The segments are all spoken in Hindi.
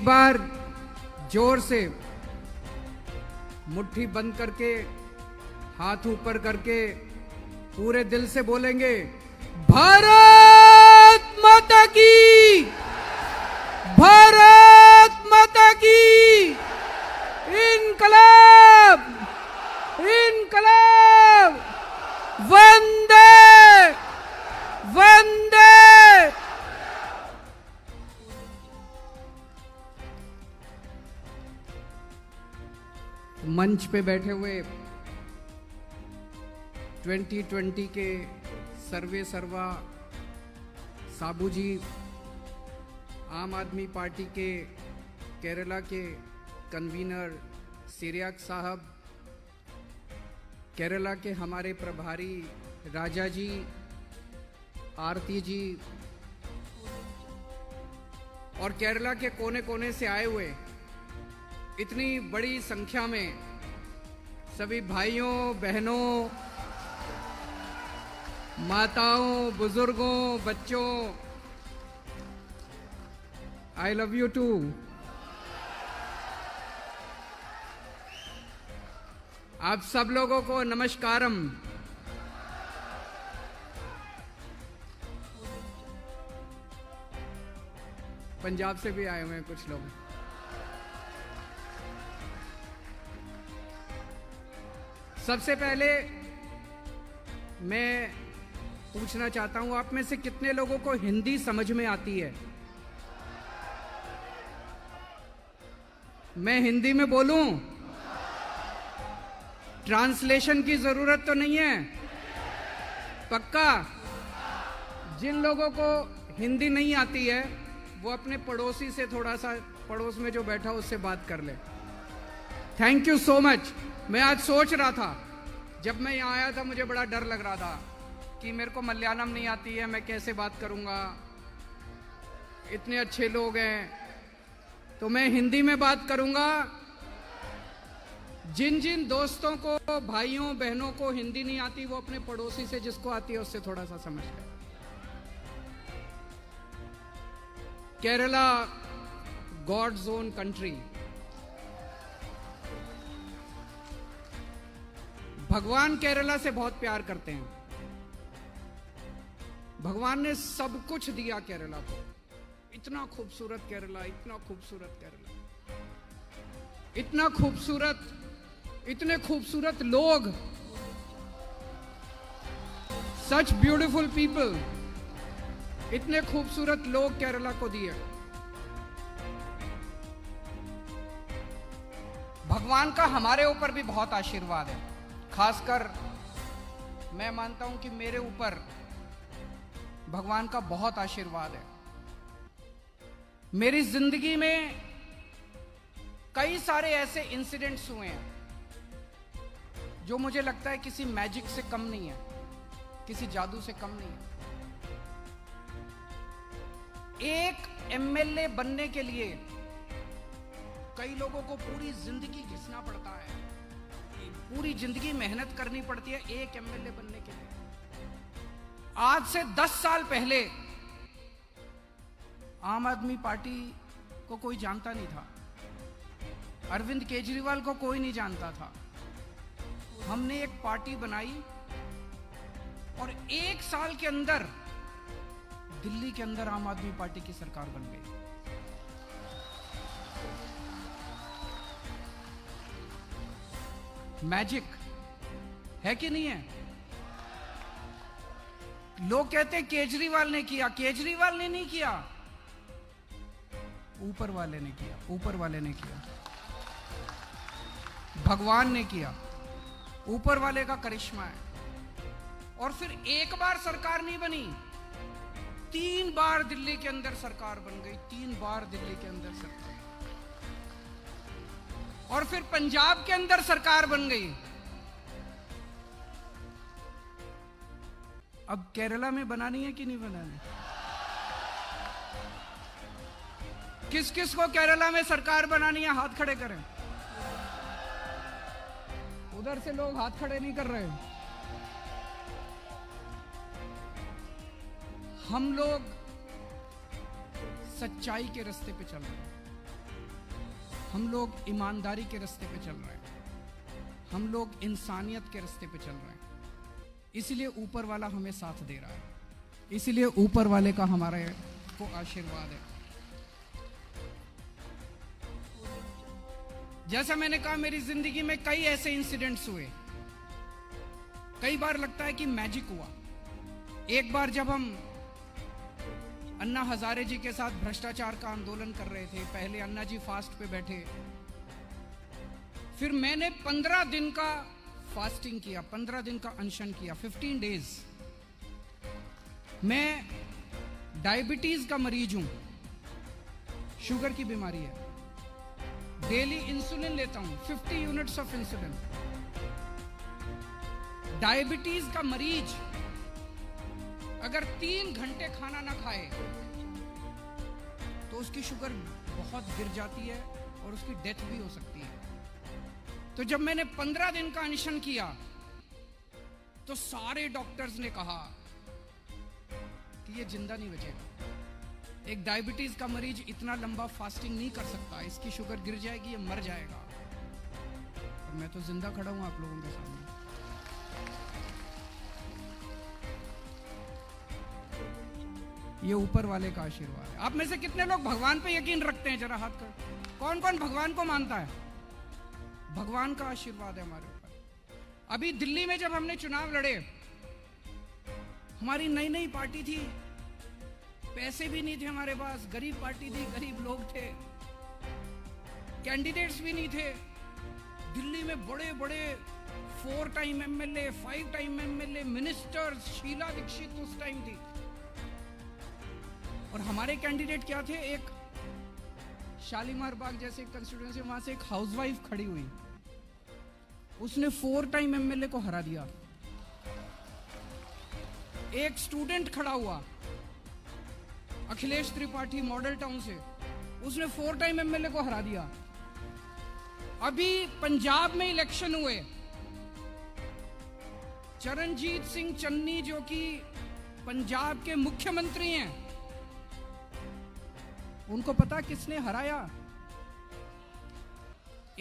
एक बार जोर से मुट्ठी बंद करके हाथ ऊपर करके पूरे दिल से बोलेंगे, भारत माता की, भारत माता की, इनकलाब, इनकलाब, वंदे वंदे। मंच पे बैठे हुए 2020 के सर्वे सर्वा साबू जी, आम आदमी पार्टी के केरला के कन्वीनर सिरियाक साहब, केरला के हमारे प्रभारी राजा जी, आरती जी, और केरला के कोने कोने से आए हुए इतनी बड़ी संख्या में सभी भाइयों बहनों, माताओं, बुजुर्गों, बच्चों, आई लव यू टू। आप सब लोगों को नमस्कारम। पंजाब से भी आए हुए हैं कुछ लोग। सबसे पहले मैं पूछना चाहता हूं, आप में से कितने लोगों को हिंदी समझ में आती है? मैं हिंदी में बोलूं? ट्रांसलेशन की जरूरत तो नहीं है? पक्का? जिन लोगों को हिंदी नहीं आती है वो अपने पड़ोसी से थोड़ा सा, पड़ोस में जो बैठा उससे बात कर ले। Thank you so much. मैं आज सोच रहा था, जब मैं यहाँ आया था मुझे बड़ा डर लग रहा था कि मेरे को मलयालम नहीं आती है, मैं कैसे बात करूंगा, इतने अच्छे लोग हैं। तो मैं हिंदी में बात करूंगा। जिन जिन दोस्तों को, भाइयों बहनों को हिंदी नहीं आती वो अपने पड़ोसी से जिसको आती है उससे थोड़ा सा समझ ले। Kerala God's own country. भगवान केरला से बहुत प्यार करते हैं। भगवान ने सब कुछ दिया केरला को। इतना खूबसूरत केरला, इतना खूबसूरत केरला, इतना खूबसूरत, इतने खूबसूरत लोग, सच ब्यूटीफुल पीपल, इतने खूबसूरत लोग केरला को दिए। भगवान का हमारे ऊपर भी बहुत आशीर्वाद है। खासकर मैं मानता हूं कि मेरे ऊपर भगवान का बहुत आशीर्वाद है। मेरी जिंदगी में कई सारे ऐसे इंसिडेंट्स हुए हैं जो मुझे लगता है किसी मैजिक से कम नहीं है, किसी जादू से कम नहीं है। एक एमएलए बनने के लिए कई लोगों को पूरी जिंदगी घिसना पड़ता है, पूरी जिंदगी मेहनत करनी पड़ती है एक एमएलए बनने के लिए। आज से 10 साल पहले आम आदमी पार्टी को कोई जानता नहीं था, अरविंद केजरीवाल को कोई नहीं जानता था। हमने एक पार्टी बनाई और 1 साल के अंदर दिल्ली के अंदर आम आदमी पार्टी की सरकार बन गई। मैजिक है कि नहीं है? लोग कहते हैं केजरीवाल ने किया। केजरीवाल ने नहीं किया, ऊपर वाले ने किया, ऊपर वाले ने किया, भगवान ने किया, ऊपर वाले का करिश्मा है। और फिर एक बार सरकार नहीं बनी, 3 बार दिल्ली के अंदर सरकार बन गई, 3 बार दिल्ली के अंदर सरकार, और फिर पंजाब के अंदर सरकार बन गई। अब केरला में बनानी है कि नहीं बनानी? किस किस को केरला में सरकार बनानी है हाथ खड़े करें। उधर से लोग हाथ खड़े नहीं कर रहे। हम लोग सच्चाई के रास्ते पे चल रहे हैं। हम लोग ईमानदारी के रास्ते पे चल रहे हैं, हम लोग इंसानियत के रास्ते पे चल रहे हैं, इसलिए ऊपर वाला हमें साथ दे रहा है, इसलिए ऊपर वाले का हमारे को आशीर्वाद है। जैसा मैंने कहा, मेरी जिंदगी में कई ऐसे इंसिडेंट्स हुए, कई बार लगता है कि मैजिक हुआ। एक बार जब हम अन्ना हजारे जी के साथ भ्रष्टाचार का आंदोलन कर रहे थे, पहले अन्ना जी फास्ट पे बैठे, फिर मैंने 15 दिन का फास्टिंग किया, 15 दिन का अनशन किया, 15 डेज। मैं डायबिटीज का मरीज हूं, शुगर की बीमारी है, डेली इंसुलिन लेता हूं, 50 यूनिट्स ऑफ इंसुलिन। डायबिटीज का मरीज अगर 3 घंटे खाना ना खाए तो उसकी शुगर बहुत गिर जाती है और उसकी डेथ भी हो सकती है। तो जब मैंने 15 दिन का अनशन किया तो सारे डॉक्टर्स ने कहा कि ये जिंदा नहीं बचेगा, एक डायबिटीज का मरीज इतना लंबा फास्टिंग नहीं कर सकता, इसकी शुगर गिर जाएगी, ये मर जाएगा। और मैं तो जिंदा खड़ा हूं आप लोगों के सामने। ये ऊपर वाले का आशीर्वाद है। आप में से कितने लोग भगवान पे यकीन रखते हैं? जरा हाथ कर। कौन कौन भगवान को मानता है? भगवान का आशीर्वाद है हमारे ऊपर। अभी दिल्ली में जब हमने चुनाव लड़े, हमारी नई नई पार्टी थी, पैसे भी नहीं थे हमारे पास, गरीब पार्टी थी, गरीब लोग थे, कैंडिडेट्स भी नहीं थे। दिल्ली में बड़े बड़े 4 time MLA, 5 time MLA, ministers, Sheela Dikshit उस टाइम थी। और हमारे कैंडिडेट क्या थे? एक शालीमार बाग जैसे कंस्टिट्यूएंसी, वहां से एक हाउसवाइफ खड़ी हुई, उसने 4 टाइम एमएलए को हरा दिया। एक स्टूडेंट खड़ा हुआ, अखिलेश त्रिपाठी, मॉडल टाउन से, उसने 4 टाइम एमएलए को हरा दिया। अभी पंजाब में इलेक्शन हुए, चरणजीत सिंह चन्नी जो कि पंजाब के मुख्यमंत्री हैं, उनको पता किसने हराया?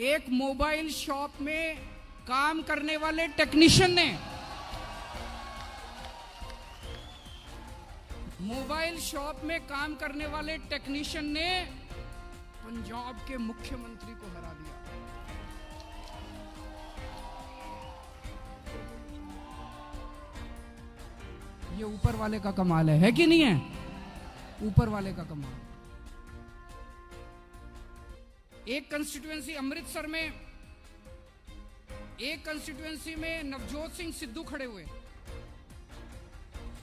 एक मोबाइल शॉप में काम करने वाले टेक्नीशियन ने, मोबाइल शॉप में काम करने वाले टेक्नीशियन ने पंजाब के मुख्यमंत्री को हरा दिया। ये ऊपर वाले का कमाल है कि नहीं है? ऊपर वाले का कमाल। एक कंस्टिट्यूएंसी अमृतसर में, एक कंस्टिट्यूएंसी में नवजोत सिंह सिद्धू खड़े हुए,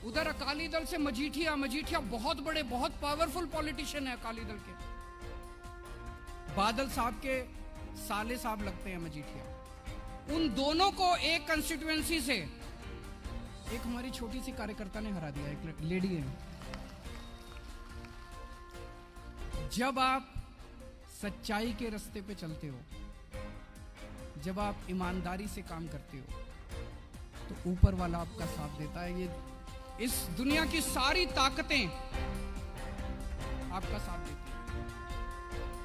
उधर अकाली दल से मजीठिया बहुत बड़े, बहुत पावरफुल पॉलिटिशियन है अकाली दल के, बादल साहब के साले साहब लगते हैं मजीठिया। उन दोनों को एक कंस्टिट्यूएंसी से एक हमारी छोटी सी कार्यकर्ता ने हरा दिया, एक लेडी है। जब आप सच्चाई के रास्ते पे चलते हो, जब आप ईमानदारी से काम करते हो, तो ऊपर वाला आपका साथ देता है। ये इस दुनिया की सारी ताकतें आपका साथ देती हैं।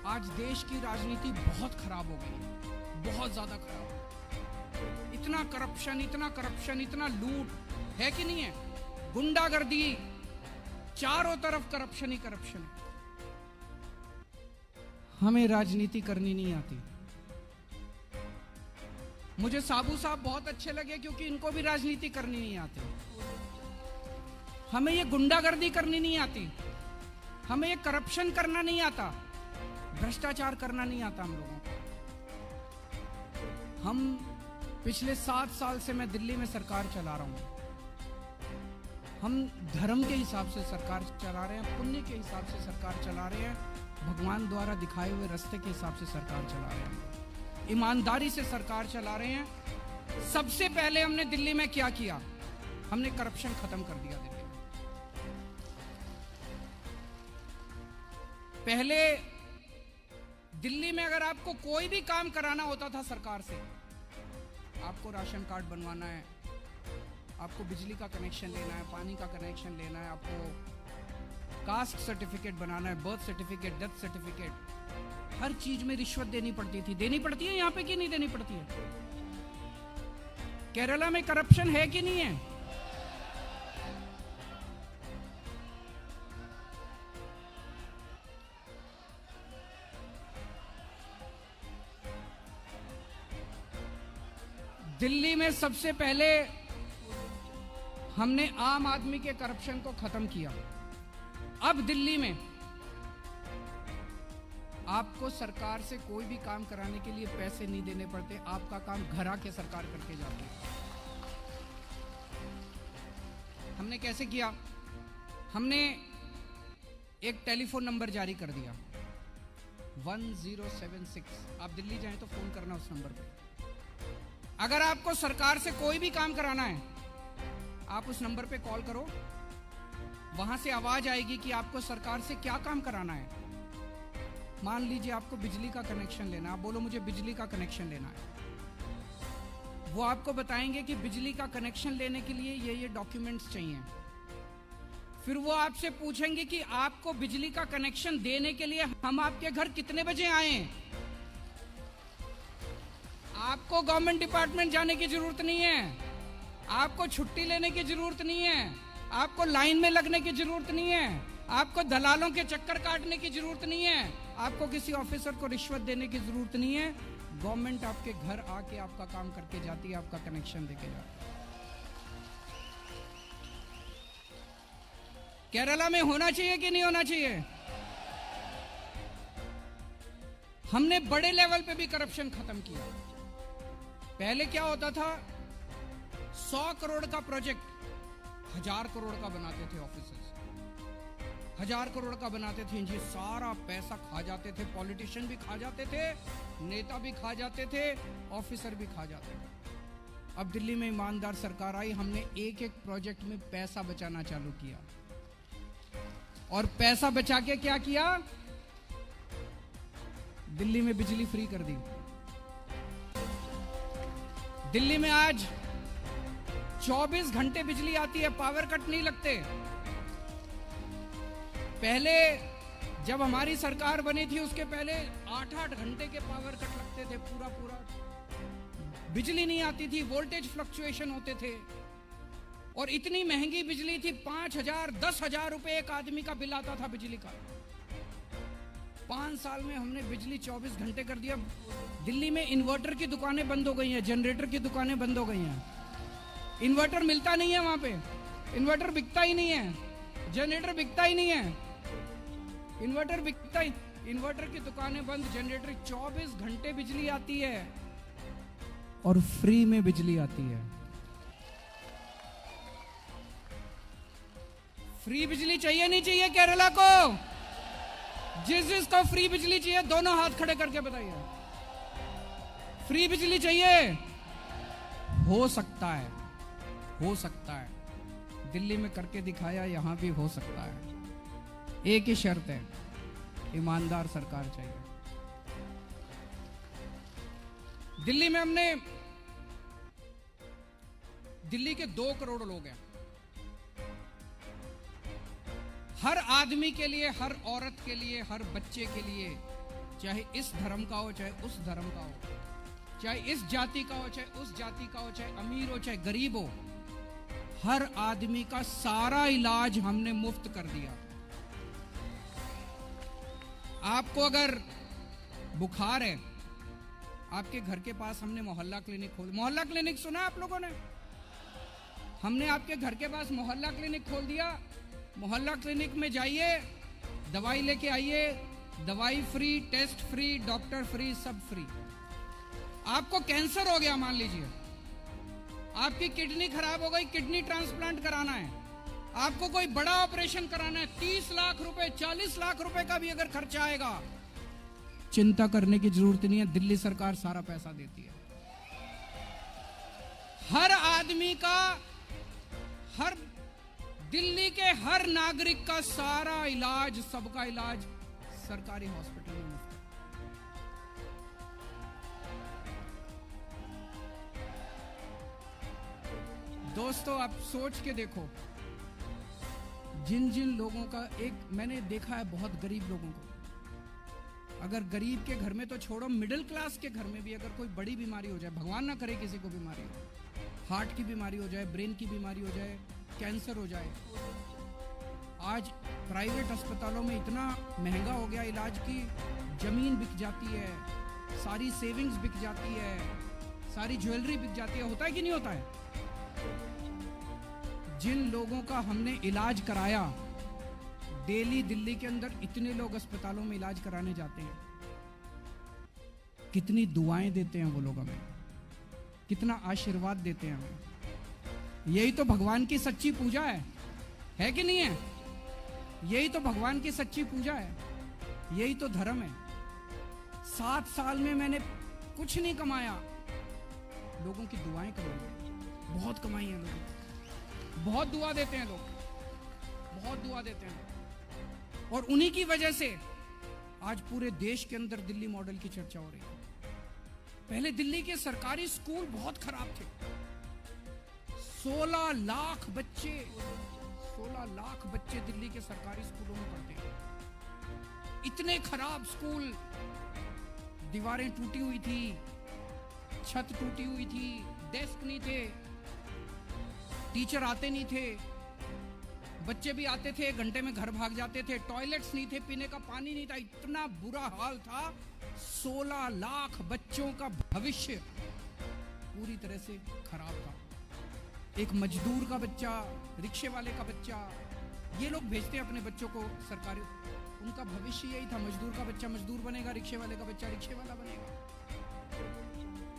आज देश की राजनीति बहुत खराब हो गई है, बहुत ज्यादा खराब। इतना करप्शन, इतना करप्शन, इतना लूट है कि नहीं है? गुंडागर्दी, चारों तरफ करप्शन ही करप्शन है। हमें राजनीति करनी नहीं आती। मुझे साबू साहब बहुत अच्छे लगे क्योंकि इनको भी राजनीति करनी नहीं आती। हमें ये गुंडागर्दी करनी नहीं आती, हमें ये करप्शन करना नहीं आता, भ्रष्टाचार करना नहीं आता हम लोगों को। हम पिछले 7 साल से मैं दिल्ली में सरकार चला रहा हूं। हम धर्म के हिसाब से सरकार चला रहे हैं, पुण्य के हिसाब से सरकार चला रहे हैं, भगवान द्वारा दिखाए हुए रास्ते के हिसाब से सरकार चला रहे हैं, ईमानदारी से सरकार चला रहे हैं। सबसे पहले हमने दिल्ली में क्या किया? हमने करप्शन खत्म कर दिया दिल्ली में। पहले दिल्ली में अगर आपको कोई भी काम कराना होता था सरकार से, आपको राशन कार्ड बनवाना है, आपको बिजली का कनेक्शन लेना है, पानी का कनेक्शन लेना है, आपको कास्ट सर्टिफिकेट बनाना है, बर्थ सर्टिफिकेट, डेथ सर्टिफिकेट, हर चीज में रिश्वत देनी पड़ती थी। देनी पड़ती है यहाँ पे कि नहीं देनी पड़ती है? केरला में करप्शन है कि नहीं है? दिल्ली में सबसे पहले हमने आम आदमी के करप्शन को खत्म किया। अब दिल्ली में आपको सरकार से कोई भी काम कराने के लिए पैसे नहीं देने पड़ते, आपका काम घर आके सरकार करके जाती है। हमने कैसे किया? हमने एक टेलीफोन नंबर जारी कर दिया 1076। आप दिल्ली जाएं तो फोन करना उस नंबर पे। अगर आपको सरकार से कोई भी काम कराना है, आप उस नंबर पे कॉल करो, वहां से आवाज आएगी कि आपको सरकार से क्या काम कराना है। मान लीजिए आपको बिजली का कनेक्शन लेना, आप बोलो मुझे बिजली का कनेक्शन लेना है। वो आपको बताएंगे कि बिजली का कनेक्शन लेने के लिए ये डॉक्यूमेंट्स चाहिए। फिर वो आपसे पूछेंगे कि आपको बिजली का कनेक्शन देने के लिए हम आपके घर कितने बजे आए। आपको गवर्नमेंट डिपार्टमेंट जाने की जरूरत नहीं है, आपको छुट्टी लेने की जरूरत नहीं है, आपको लाइन में लगने की जरूरत नहीं है, आपको दलालों के चक्कर काटने की जरूरत नहीं है, आपको किसी ऑफिसर को रिश्वत देने की जरूरत नहीं है। गवर्नमेंट आपके घर आके आपका काम करके जाती है, आपका कनेक्शन देके जाती है। केरला में होना चाहिए कि नहीं होना चाहिए? हमने बड़े लेवल पे भी करप्शन खत्म किया। पहले क्या होता था, 100 करोड़ का प्रोजेक्ट 1000 करोड़ का बनाते थे ऑफिसर्स, 1000 करोड़ का बनाते थे जी, सारा पैसा खा जाते थे, पॉलिटिशियन भी खा जाते थे, नेता भी खा जाते थे, ऑफिसर भी खा जाते थे। अब दिल्ली में ईमानदार सरकार आई, हमने एक एक प्रोजेक्ट में पैसा बचाना चालू किया। और पैसा बचा के क्या किया? दिल्ली में बिजली फ्री कर दी। दिल्ली में आज 24 घंटे बिजली आती है, पावर कट नहीं लगते। पहले जब हमारी सरकार बनी थी उसके पहले 8-8 घंटे के पावर कट लगते थे, पूरा बिजली नहीं आती थी, वोल्टेज फ्लक्चुएशन होते थे। और इतनी महंगी बिजली थी, 5000 10,000 रुपए एक आदमी का बिल आता था बिजली का। 5 साल में हमने बिजली 24 घंटे कर दिया। दिल्ली में इन्वर्टर की दुकानें बंद हो गई हैं, जनरेटर की दुकानें बंद हो गई हैं। इन्वर्टर मिलता नहीं है वहां पे, इन्वर्टर बिकता ही नहीं है, जनरेटर बिकता ही नहीं है, इन्वर्टर बिकता ही, इन्वर्टर की दुकानें बंद, जनरेटर। 24 घंटे बिजली आती है और फ्री में बिजली आती है। फ्री बिजली चाहिए नहीं चाहिए केरला को? जिसको फ्री बिजली चाहिए दोनों हाथ खड़े करके बताइए। फ्री बिजली चाहिए? हो सकता है, हो सकता है। दिल्ली में करके दिखाया, यहां भी हो सकता है। एक ही शर्त है, ईमानदार सरकार चाहिए। दिल्ली में हमने, दिल्ली के 2 करोड़ लोग हैं। हर आदमी के लिए, हर औरत के लिए, हर बच्चे के लिए, चाहे इस धर्म का हो चाहे उस धर्म का हो, चाहे इस जाति का हो चाहे उस जाति का हो, चाहे अमीर हो चाहे गरीब हो, हर आदमी का सारा इलाज हमने मुफ्त कर दिया। आपको अगर बुखार है, आपके घर के पास हमने मोहल्ला क्लिनिक खोल, मोहल्ला क्लिनिक सुना आप लोगों ने? हमने आपके घर के पास मोहल्ला क्लिनिक खोल दिया। मोहल्ला क्लिनिक में जाइए, दवाई लेके आइए, दवाई free, test free, doctor free, सब फ्री। आपको कैंसर हो गया मान लीजिए, आपकी किडनी खराब हो गई, किडनी ट्रांसप्लांट कराना है, आपको कोई बड़ा ऑपरेशन कराना है, 30 लाख रुपए 40 लाख रुपए का भी अगर खर्चा आएगा, चिंता करने की जरूरत नहीं है, दिल्ली सरकार सारा पैसा देती है। हर आदमी का, हर दिल्ली के हर नागरिक का सारा इलाज, सबका इलाज सरकारी हॉस्पिटल में मुफ्त है। दोस्तों आप सोच के देखो, जिन जिन लोगों का, एक मैंने देखा है बहुत गरीब लोगों को, अगर गरीब के घर में तो छोड़ो, मिडिल क्लास के घर में भी अगर कोई बड़ी बीमारी हो जाए, भगवान ना करे किसी को बीमारी हो, हार्ट की बीमारी हो जाए, ब्रेन की बीमारी हो जाए, कैंसर हो जाए, आज प्राइवेट अस्पतालों में इतना महंगा हो गया इलाज की जमीन बिक जाती है, सारी सेविंग्स बिक जाती है, सारी ज्वेलरी बिक जाती है। होता है कि नहीं होता है? जिन लोगों का हमने इलाज कराया, डेली दिल्ली के अंदर इतने लोग अस्पतालों में इलाज कराने जाते हैं, कितनी दुआएं देते हैं वो लोग हमें, कितना आशीर्वाद देते हैं हमें। यही तो भगवान की सच्ची पूजा है कि नहीं है? यही तो भगवान की सच्ची पूजा है, यही तो धर्म है। 7 साल में मैंने कुछ नहीं कमाया, लोगों की दुआएं कमाई, बहुत कमाई है लोगों, बहुत दुआ देते हैं लोग, बहुत दुआ देते हैं। और उन्हीं की वजह से आज पूरे देश के अंदर दिल्ली मॉडल की चर्चा हो रही है। पहले दिल्ली के सरकारी स्कूल बहुत खराब थे। 16 लाख बच्चे दिल्ली के सरकारी स्कूलों में पढ़ते हैं। इतने खराब स्कूल, दीवारें टूटी हुई थी, छत टूटी हुई थी, डेस्क नहीं थे, टीचर आते नहीं थे, बच्चे भी आते थे 1 घंटे में घर भाग जाते थे, टॉयलेट्स नहीं थे, पीने का पानी नहीं था, इतना बुरा हाल था। 16 लाख बच्चों का भविष्य पूरी तरह से खराब था। एक मजदूर का बच्चा, रिक्शे वाले का बच्चा, ये लोग भेजते हैं अपने बच्चों को सरकारी, उनका भविष्य यही था, मजदूर का बच्चा मजदूर बनेगा, रिक्शे वाले का बच्चा रिक्शे वाला बनेगा।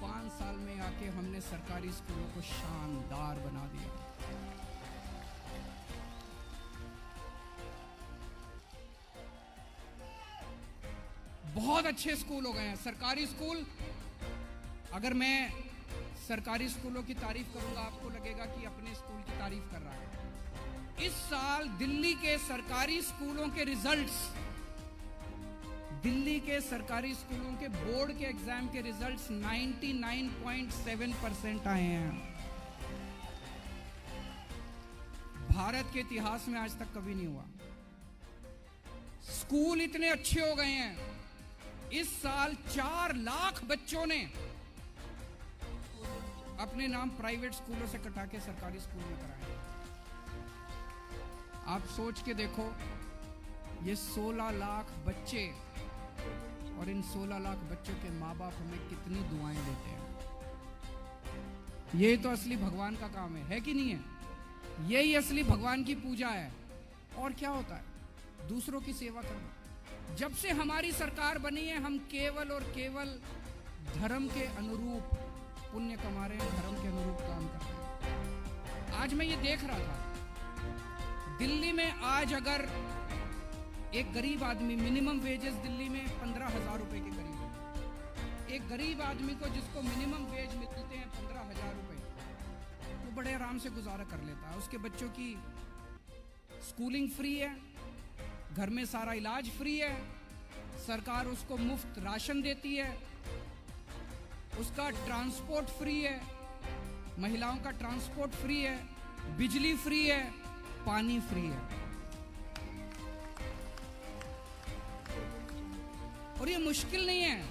5 साल में आके हमने सरकारी स्कूलों को शानदार बना दिया। बहुत अच्छे स्कूल हो गए हैं सरकारी स्कूल। अगर मैं सरकारी स्कूलों की तारीफ करूंगा, आपको लगेगा कि अपने स्कूल की तारीफ कर रहा है। इस साल दिल्ली के सरकारी स्कूलों के रिजल्ट्स, दिल्ली के सरकारी स्कूलों के बोर्ड के एग्जाम के रिजल्ट्स 99.7% आए हैं। भारत के इतिहास में आज तक कभी नहीं हुआ। स्कूल इतने अच्छे हो गए हैं, इस साल 4 लाख बच्चों ने अपने नाम प्राइवेट स्कूलों से कटा के सरकारी स्कूल में कराए। आप सोच के देखो, ये 16 लाख बच्चे और इन 16 लाख बच्चों के माँ बाप हमें कितनी दुआएं देते हैं। यही तो असली भगवान का काम है कि नहीं है? यही असली भगवान की पूजा है। और क्या होता है? दूसरों की सेवा करना। जब से हमारी सरकार बनी है, हम केवल और केवल धर्म के अनुरूप पुण्य कमा रहे हैं, धर्म के अनुरूप काम कर रहे हैं। आज मैं ये देख रहा था, दिल्ली में आज अगर एक गरीब आदमी, मिनिमम वेजेस दिल्ली में 15,000 रुपए के करीब है। एक गरीब आदमी को जिसको मिनिमम वेज मिलते हैं 15,000 रुपए, वो बड़े आराम से गुजारा कर लेता है। उसके बच्चों की स्कूलिंग फ्री है, घर में सारा इलाज फ्री है, सरकार उसको मुफ्त राशन देती है, उसका ट्रांसपोर्ट फ्री है, महिलाओं का ट्रांसपोर्ट फ्री है, बिजली फ्री है, पानी फ्री है। और ये मुश्किल नहीं है,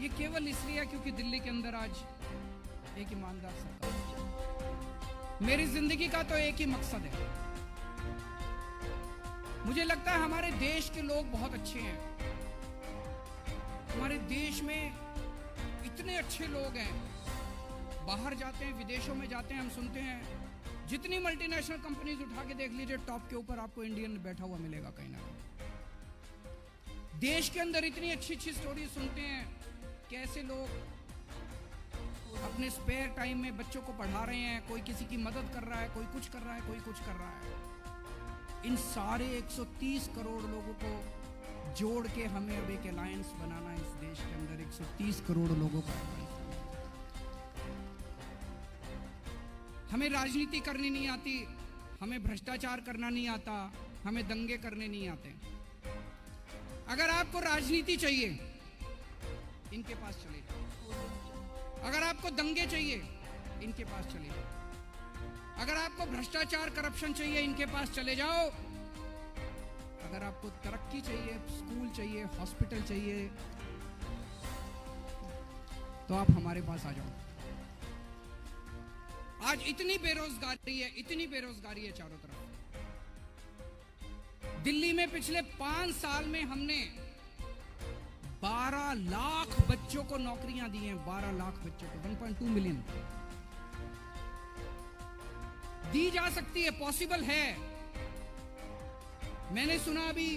ये केवल इसलिए है क्योंकि दिल्ली के अंदर आज एक ईमानदार सरकार है। मेरी जिंदगी का तो एक ही मकसद है। मुझे लगता है हमारे देश के लोग बहुत अच्छे हैं। हमारे देश में इतने अच्छे लोग हैं। बाहर जाते हैं, विदेशों में जाते हैं, हम सुनते हैं जितनी मल्टीनेशनल कंपनीज उठा के देख लीजिए, टॉप के ऊपर आपको इंडियन बैठा हुआ मिलेगा कहीं ना कहीं। देश के अंदर इतनी अच्छी अच्छी स्टोरी सुनते हैं, कैसे लोग अपने स्पेयर टाइम में बच्चों को पढ़ा रहे हैं, कोई किसी की मदद कर रहा है, कोई कुछ कर रहा है, कोई कुछ कर रहा है। इन सारे 130 करोड़ लोगों को जोड़ के हमें अब एक अलायंस बनाना है। इस देश के अंदर 130 करोड़ लोगों का अलायंस। हमें राजनीति करनी नहीं आती, हमें भ्रष्टाचार करना नहीं आता, हमें दंगे करने नहीं आते। अगर आपको राजनीति चाहिए, इनके पास चले जाओ। अगर आपको दंगे चाहिए, इनके पास चले जाओ। अगर आपको भ्रष्टाचार करप्शन चाहिए, इनके पास चले जाओ। अगर आपको तरक्की चाहिए, स्कूल चाहिए, हॉस्पिटल चाहिए, तो आप हमारे पास आ जाओ। आज इतनी बेरोजगारी है चारों तरफ। दिल्ली में पिछले 5 साल में हमने 12 लाख बच्चों को नौकरियां दी हैं। 12 लाख बच्चों को, 1.2 मिलियन दी जा सकती है, पॉसिबल है। मैंने सुना अभी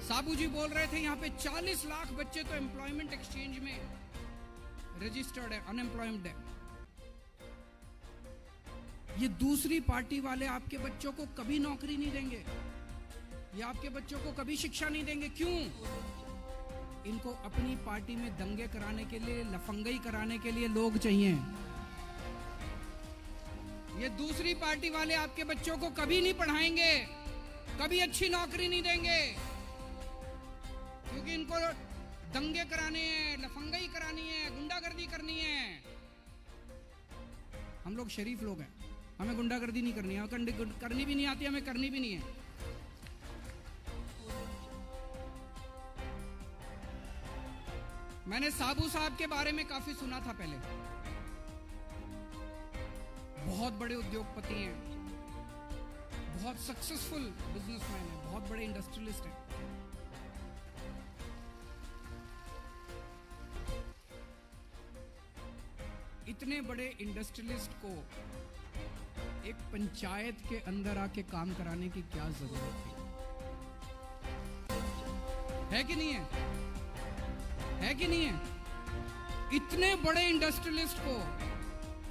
साबू जी बोल रहे थे यहां पे 40 लाख बच्चे तो एम्प्लॉयमेंट एक्सचेंज में रजिस्टर्ड है, अनएम्प्लॉयमेंट है। ये दूसरी पार्टी वाले आपके बच्चों को कभी नौकरी नहीं देंगे, ये आपके बच्चों को कभी शिक्षा नहीं देंगे। क्यों? इनको अपनी पार्टी में दंगे कराने के लिए, लफंगई कराने के लिए लोग चाहिए। ये दूसरी पार्टी वाले आपके बच्चों को कभी नहीं पढ़ाएंगे, कभी अच्छी नौकरी नहीं देंगे, क्योंकि इनको दंगे कराने हैं, लफंगई करानी है, गुंडागर्दी करनी है। हम लोग शरीफ लोग हैं, हमें गुंडागर्दी नहीं करनी है, करनी भी नहीं आती, हमें करनी भी नहीं है। मैंने साबू साहब के बारे में काफी सुना था पहले। बहुत बड़े उद्योगपति हैं, बहुत सक्सेसफुल बिजनेसमैन हैं, बहुत बड़े इंडस्ट्रियलिस्ट हैं। इतने बड़े इंडस्ट्रियलिस्ट को एक पंचायत के अंदर आके काम कराने की क्या जरूरत थी? है कि नहीं है? है कि नहीं है? इतने बड़े इंडस्ट्रियलिस्ट को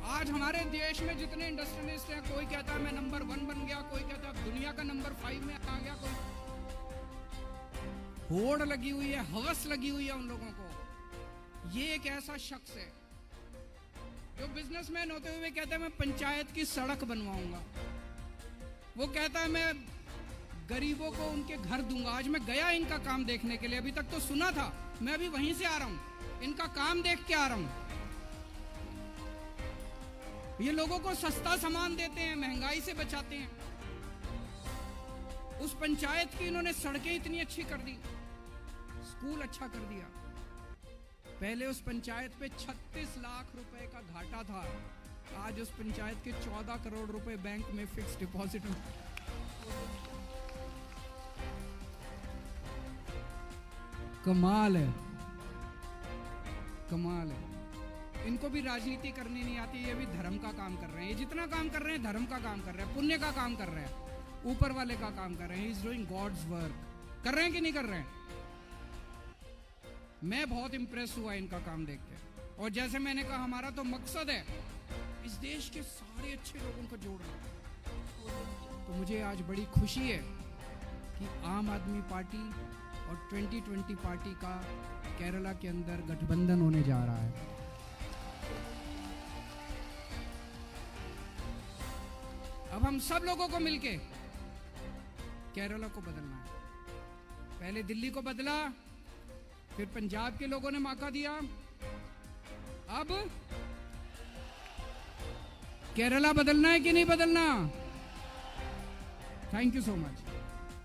आज हमारे देश में जितने इंडस्ट्रियलिस्ट हैं, कोई कहता है मैं नंबर 1 बन गया, कोई कहता है दुनिया का नंबर 5 में आ गया, कोई होड़ लगी हुई है, हवस लगी हुई है उन लोगों को। ये एक ऐसा शख्स है जो बिजनेसमैन होते हुए कहता है मैं पंचायत की सड़क बनवाऊंगा, वो कहता है मैं गरीबों को उनके घर दूंगा। आज मैं गया इनका काम देखने के लिए, अभी तक तो सुना था, मैं अभी वहीं से आ रहा हूं, इनका काम देख के आ रहा हूं। ये लोगों को सस्ता सामान देते हैं, महंगाई से बचाते हैं। उस पंचायत की इन्होंने सड़कें इतनी अच्छी कर दी, स्कूल अच्छा कर दिया। पहले उस पंचायत पे 36 लाख रुपए का घाटा था, आज उस पंचायत के 14 करोड़ रुपए बैंक में फिक्स डिपॉजिट में। कमाल है, कमाल है। इनको भी राजनीति करनी नहीं आती, ये भी धर्म का काम कर रहे हैं। ये जितना काम कर रहे हैं धर्म का काम कर रहे हैं, पुण्य का काम कर रहे हैं, ऊपर वाले का काम कर रहे हैं। He is doing God's work. कर रहे हैं कि नहीं कर रहे हैं? मैं बहुत इंप्रेस हुआ इनका काम देख के। और जैसे मैंने कहा, हमारा तो मकसद है इस देश के सारे अच्छे लोगों को जोड़ना। तो मुझे आज बड़ी खुशी है कि आम आदमी पार्टी और 2020 पार्टी का केरला के अंदर गठबंधन होने जा रहा है। अब हम सब लोगों को मिलके केरला को बदलना है। पहले दिल्ली को बदला, फिर पंजाब के लोगों ने मौका दिया, अब केरला बदलना है कि नहीं बदलना? Thank you so much.